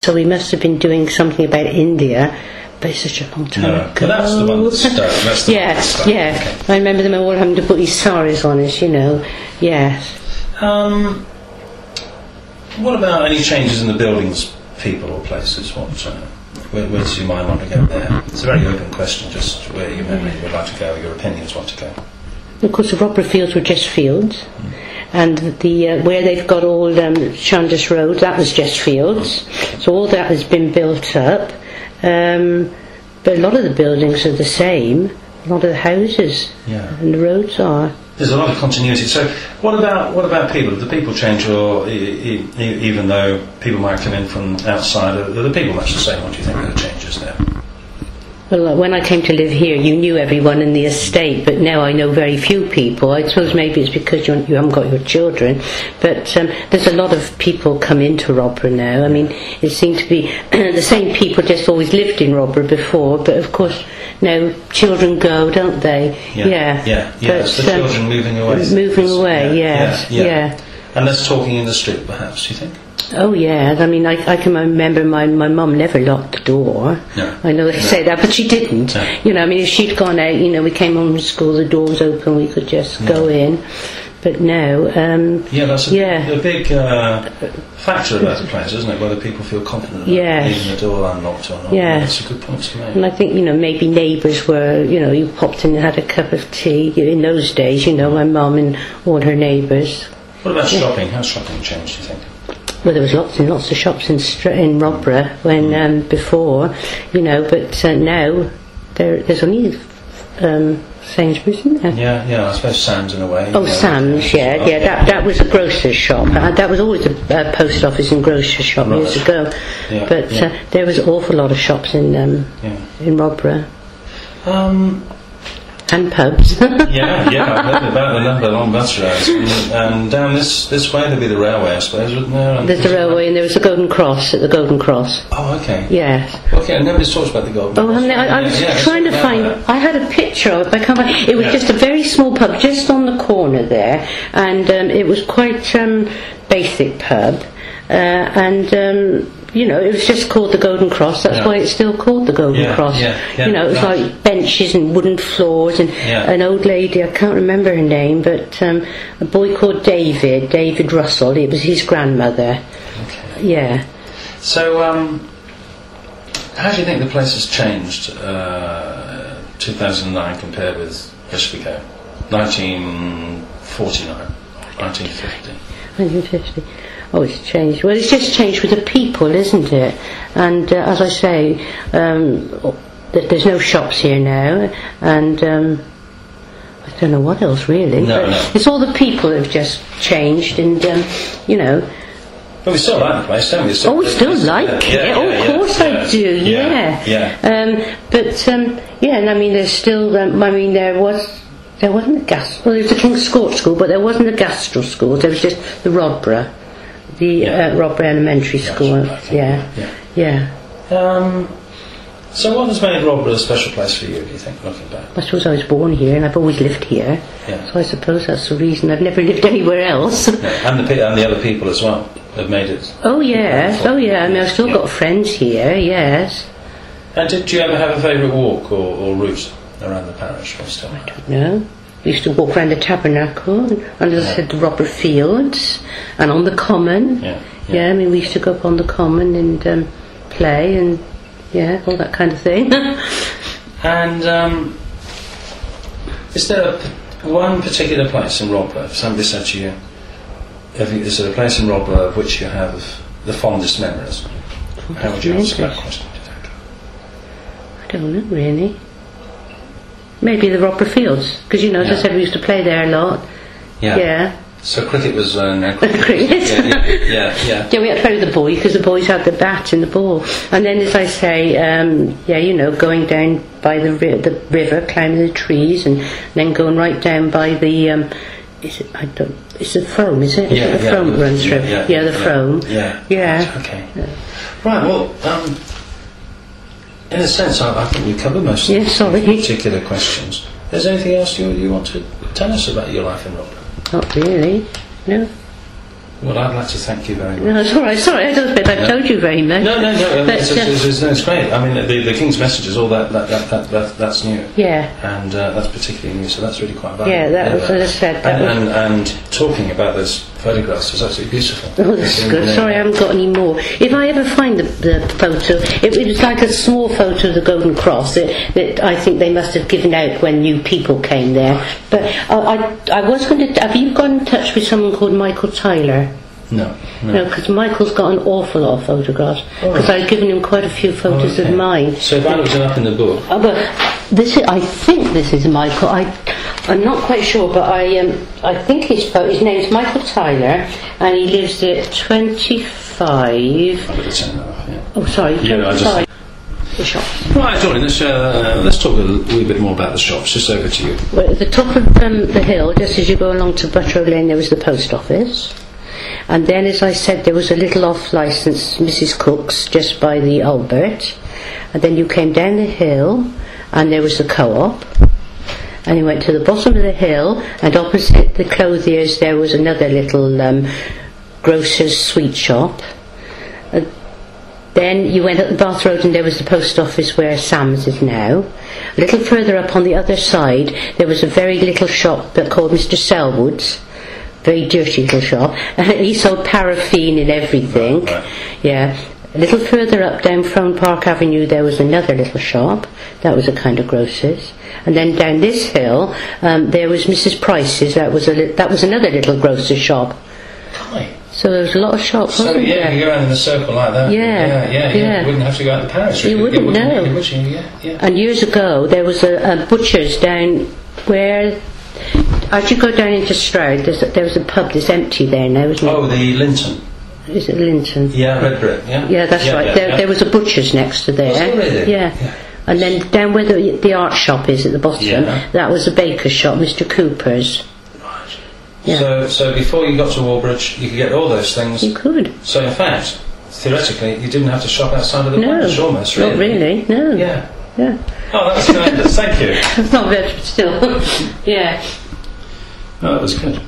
So we must have been doing something about India, but it's such a long time ago. But that's the one that's stuck. Yeah. Okay. I remember them all having to put these saris on us, Yes. What about any changes in the buildings, people or places? Where does your mind want to go there? It's a very open question, just where your memory would like to go, your opinions want to go. Of course, the Rodborough fields were just fields, and the where they've got all Chandos Road, that was just fields. So all that has been built up, but a lot of the buildings are the same. A lot of the houses and the roads are. There's a lot of continuity. So, what about people? Do the people change, or even though people might come in from outside, are the people much the same? What do you think are the changes there? Well, when I came to live here, you knew everyone in the estate, but now I know very few people. I suppose maybe it's because you haven't got your children, but there's a lot of people come into Rodborough now. I mean, it seemed to be the same people just always lived in Rodborough before, but of course now children go, don't they? Yeah. But, the children moving away. Yes. And less talking in the street, perhaps, do you think? Oh yeah, I mean, I can remember my mum never locked the door. No. I know they say that, but she didn't. No. I mean, if she'd gone out, we came home from school, the door was open, we could just go in. But now, that's a big factor about the place, isn't it? Whether people feel confident about leaving the door unlocked or not. Yeah. That's a good point to make. And I think, maybe neighbours were, you popped in and had a cup of tea. In those days, my mum and all her neighbours. What about shopping? How's shopping changed, do you think? Well, there was lots and lots of shops in Rodborough when before, but now there's only Sainsbury's, isn't there? Yeah. I suppose Sam's in a way. Oh, Sam's, that was a grocer's shop. That was always a post office and grocer's shop years ago. Yeah, but there was an awful lot of shops in Rodborough. And pubs. I've heard about the number along bus roads. And down this way there'd be the railway, I suppose, wouldn't there? There's the railway, and there was the Golden Cross at the Golden Cross. Oh, okay. Yes. Okay, and nobody's talked about the Golden Cross. I was trying to find. I had a picture of it, but I can't find. It was just a very small pub, just on the corner there, and it was quite basic pub, it was just called the Golden Cross. That's why it's still called the Golden Cross. It was like benches and wooden floors, and an old lady, I can't remember her name, but a boy called David Russell. It was his grandmother. Okay. Yeah. So, how do you think the place has changed 2009 compared with years ago? 1949, 1950. 1950. Oh, it's changed. Well, it's just changed with the people, isn't it? And as I say, there's no shops here now, and I don't know what else really. No. It's all the people that have just changed, and Well, we still like the place, don't we? We still like it. Of course I do. Yeah. And I mean, there's still. There wasn't a well, there was a King's Court School, but there wasn't a gastro school. There was just the Rodborough. Rodborough Elementary School. So what has made Rodborough a special place for you, do you think, looking back? I suppose I was born here and I've always lived here. So I suppose that's the reason. I've never lived anywhere else. And the other people as well have made it. Oh yes. I mean, I've still got friends here. Yes. And did you ever have a favourite walk or route around the parish? I don't know. We used to walk around the tabernacle, and as I said, the Rodborough fields, and on the common. I mean, we used to go up on the common and play, and all that kind of thing. And is there one particular place in Rodborough? If somebody said to you, is there a place in Rodborough of which you have the fondest memories? How would you answer that question? I don't know really. Maybe the Rodborough Fields, because as I said, we used to play there a lot. So cricket was cricket. Yeah, we had to play with the boys because the boys had the bat and the ball. And then, as I say, going down by the river, climbing the trees, and then going right down by the. It's the Frome, is it? The Frome runs through. The Frome. Yeah. Okay. Right. Well. In a sense, I think we covered most of the particular questions. Is there anything else you want to tell us about your life in Rodborough? Not really, no. Well, I'd like to thank you very much. No, it's all right. Sorry, I don't think I've told you very much. No. But, it's great. I mean, the King's Messages, all that's new. Yeah. And that's particularly new, so that's really quite valuable. Yeah, that was, as I said. And talking about those photographs was absolutely beautiful. Oh, that's good. Sorry, I haven't got any more. If I ever find the photo, it was like a small photo of the Golden Cross that I think they must have given out when new people came there. But I was going to. Have you got in touch with someone called Michael Tyler? No, because Michael's got an awful lot of photographs. Because I've given him quite a few photos of mine. So if I looked it up in the book, but I think this is Michael. I'm not quite sure, but I think his name's Michael Tyler, and he lives at 25. Oh, sorry, 25. The shops. Right, Doreen, let's talk a wee bit more about the shops. Just over to you. Well, at the top of the hill, just as you go along to Buttrow Lane, there was the post office. And then, as I said, there was a little off-licence Mrs. Cook's just by the Albert. And then you came down the hill, and there was the co-op. And you went to the bottom of the hill, and opposite the clothiers there was another little grocer's sweet shop. Then you went up the Bath Road, and there was the post office where Sam's is now. A little further up on the other side, there was a very little shop called Mr. Selwood's. Very dirty little shop. He sold paraffin and everything. Right. Yeah. A little further up down Frome Park Avenue there was another little shop. That was a kind of grocer's. And then down this hill there was Mrs. Price's. That was another little grocer's shop. Hi. So there was a lot of shops, wasn't there? You go around in a circle like that. Yeah. You wouldn't have to go out to Paris. You wouldn't know. Yeah. And years ago there was a butcher's down where... As you go down into Stroud, there was a pub that's empty there now, isn't it? Oh, the Linton. Is it Linton? Yeah, Red Brick, yeah. Yeah, that's right. There was a butcher's next to there. Was there really? Yeah. And then down where the art shop is at the bottom, that was a baker's shop, Mr. Cooper's. Right. Yeah. So before you got to Wallbridge, you could get all those things. You could. So in fact, theoretically, you didn't have to shop outside of the parish almost, really. Not really, no. Yeah. Oh, that's tremendous, thank you. It's not bad, but still. Yeah. Oh, that was good.